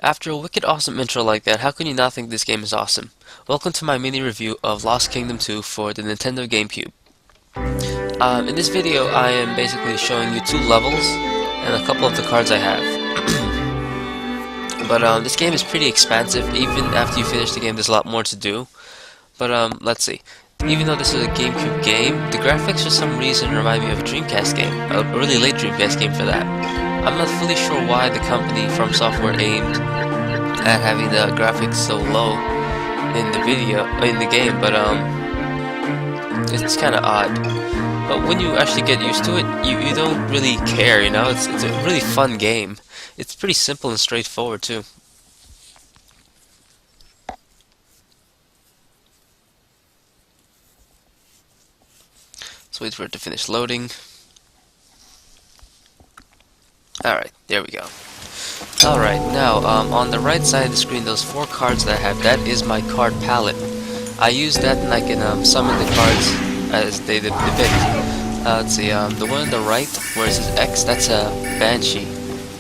After a wicked awesome intro like that, how can you not think this game is awesome? Welcome to my mini review of Lost Kingdom 2 for the Nintendo Gamecube. In this video, I am basically showing you 2 levels and a couple of the cards I have. But this game is pretty expansive. Even after you finish the game, there's a lot more to do. But let's see. Even though this is a GameCube game, the graphics for some reason remind me of a Dreamcast game, a really late Dreamcast game for that. I'm not fully sure why the company From Software aimed at having the graphics so low in the game, but it's kind of odd. But when you actually get used to it, you don't really care, you know. It's a really fun game. It's pretty simple and straightforward too. Let's wait for it to finish loading. Alright, there we go. Alright, now, on the right side of the screen, those 4 cards that I have, that is my card palette. I use that and I can summon the cards as they depict. Let's see, the one on the right, where it says X, that's a Banshee.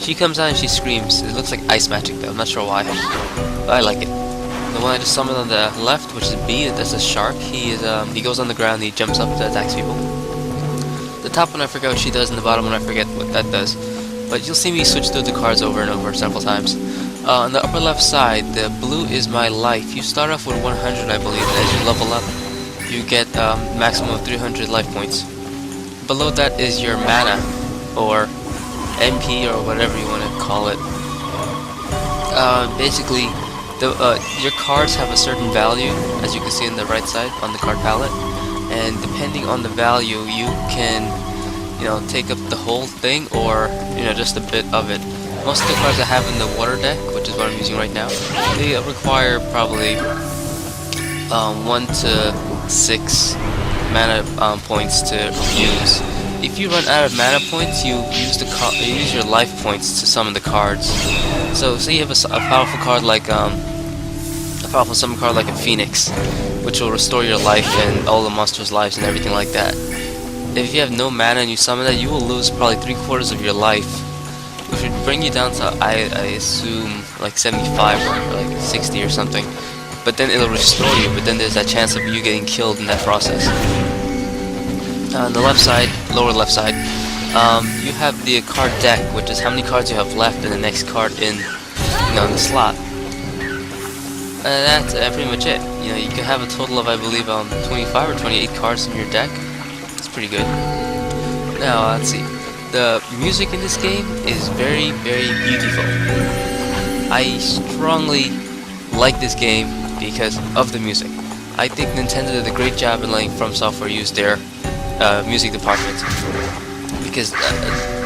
She comes out and she screams. It looks like ice magic though, I'm not sure why. But I like it. The one I just summoned on the left, which is B, that's a shark. He goes on the ground and he jumps up to attack people. The top one I forget what she does, and the bottom one I forget what that does. But you'll see me switch through the cards over and over several times. On the upper left side, the blue is my life. You start off with 100, I believe, and as you level up, you get maximum of 300 life points. Below that is your mana, or MP, or whatever you want to call it. Basically, your cards have a certain value, as you can see on the right side on the card palette, and depending on the value, you can, you know, take up the whole thing, or, you know, just a bit of it. Most of the cards I have in the water deck, which is what I'm using right now, they require probably 1 to 6 mana points to use. If you run out of mana points, you use your life points to summon the cards. So say you have a powerful card like a powerful summon card like a Phoenix, which will restore your life and all the monsters' lives and everything like that. If you have no mana and you summon that, you will lose probably 3/4 of your life, which would bring you down to, I assume, like 75 or like 60 or something. But then it'll restore you, but then there's that chance of you getting killed in that process. On the left side, lower left side, you have the card deck, which is how many cards you have left and the next card in, you know, in the slot. And that's pretty much it. You know, you can have a total of, I believe, 25 or 28 cards in your deck. It's pretty good. Now, let's see. The music in this game is very, very beautiful. I strongly like this game because of the music. I think Nintendo did a great job in letting From Software use their music department, because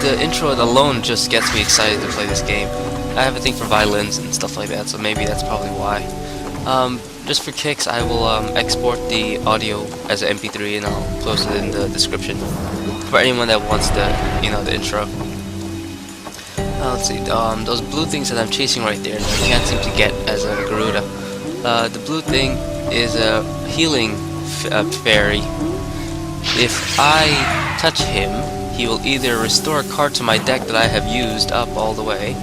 the intro alone just gets me excited to play this game. I have a thing for violins and stuff like that, so maybe that's probably why. Just for kicks, I will export the audio as an MP3 and I'll post it in the description for anyone that wants the, you know, the intro. Let's see, those blue things that I'm chasing right there, that I can't seem to get as a Garuda. The blue thing is a healing fairy. If I touch him, he will either restore a card to my deck that I have used up all the way,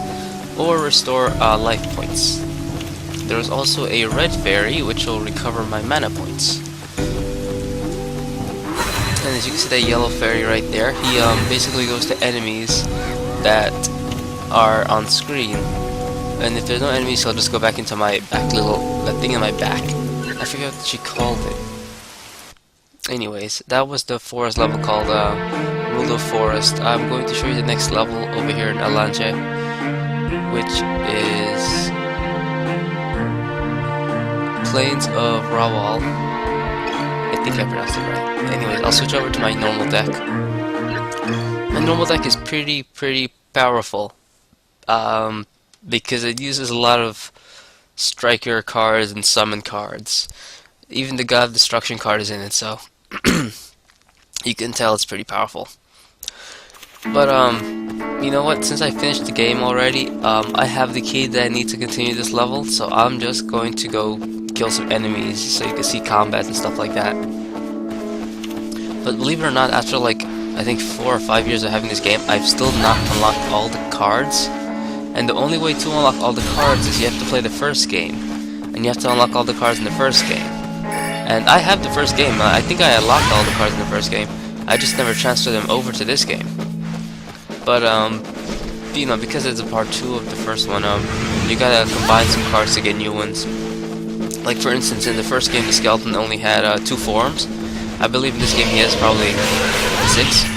or restore life points. There is also a red fairy, which will recover my mana points. And as you can see, that yellow fairy right there, he basically goes to enemies that are on screen. And if there's no enemies, he'll just go back into my back that thing in my back. I forget what she called it. Anyways, that was the forest level called Rulo Forest. I'm going to show you the next level over here in Alanje, which is Plains of Rawal. I think I pronounced it right. Anyways, I'll switch over to my normal deck. My normal deck is pretty powerful, because it uses a lot of striker cards and summon cards. Even the God of Destruction card is in it, so you can tell it's pretty powerful. But you know what? Since I finished the game already, I have the key that I need to continue this level, so I'm just going to go kill some enemies so you can see combat and stuff like that. But believe it or not, after like I think 4 or 5 years of having this game, I've still not unlocked all the cards And the only way to unlock all the cards is you have to play the first game, and you have to unlock all the cards in the first game. And I have the first game. I think I unlocked all the cards in the first game. I just never transferred them over to this game. But you know, because it's a part 2 of the first one, you gotta combine some cards to get new ones. Like for instance, in the first game, the skeleton only had 2 forms. I believe in this game he has probably 6.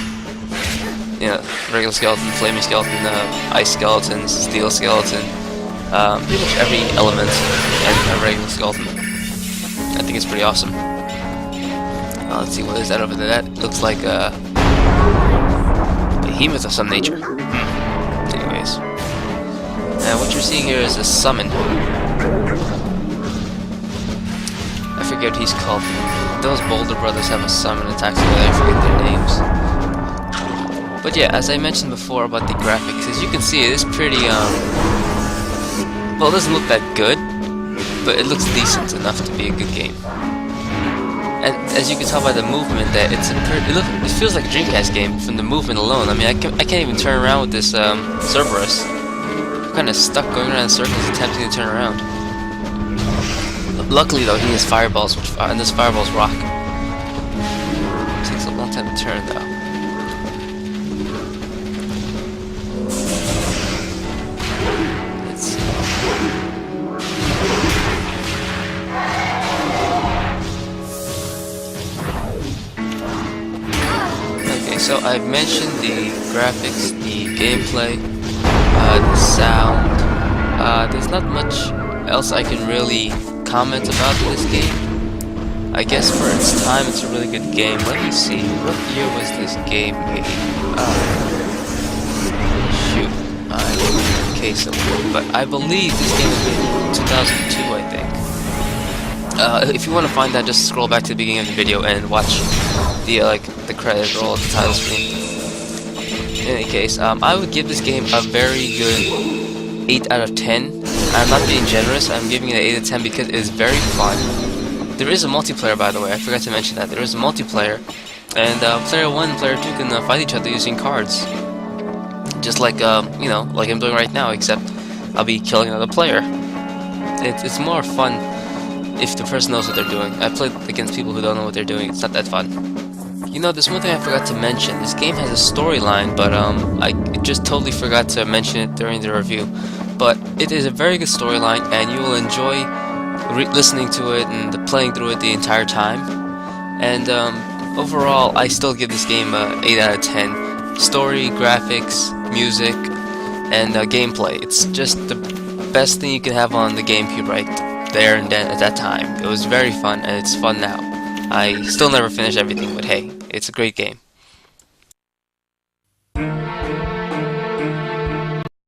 Yeah, regular skeleton, flaming skeleton, ice skeleton, steel skeleton, pretty much every element and a regular skeleton. I think it's pretty awesome. Let's see, what is that over there? That looks like a behemoth of some nature. Anyways, and what you're seeing here is a summon. I forget what he's called. Those Boulder Brothers have a summon attacks over there. I forget their names. But yeah, as I mentioned before about the graphics, as you can see, it is pretty well, it doesn't look that good, but it looks decent enough to be a good game. And as you can tell by the movement, that it feels like a Dreamcast game from the movement alone. I mean, I can't even turn around with this Cerberus. I'm kind of stuck going around in circles attempting to turn around. Luckily though, he has fireballs, and those fireballs rock. It takes a long time to turn though. Let's see. Okay, so I've mentioned the graphics, the gameplay, the sound. There's not much else I can really comment about this game. I guess for its time, it's a really good game. Let me see, what year was this game made? Shoot, I don't know the case of it, but I believe this game was made in 2002, I think. If you want to find that, just scroll back to the beginning of the video and watch the the credit roll at the title screen. In any case, I would give this game a very good 8 out of 10. I'm not being generous, I'm giving it an 8 out of 10 because it is very fun. There is a multiplayer, by the way, I forgot to mention that. There is a multiplayer, and player 1 and player 2 can fight each other using cards. Just like, you know, like I'm doing right now, except I'll be killing another player. It's more fun if the person knows what they're doing. I played against people who don't know what they're doing, it's not that fun. You know, there's one thing I forgot to mention. This game has a storyline, but I just totally forgot to mention it during the review. But it is a very good storyline, and you will enjoy listening to it and playing through it the entire time. And overall, I still give this game a 8 out of 10. Story, graphics, music, and gameplay. It's just the best thing you can have on the GameCube right there and then at that time. It was very fun, and it's fun now. I still never finished everything, but hey, it's a great game.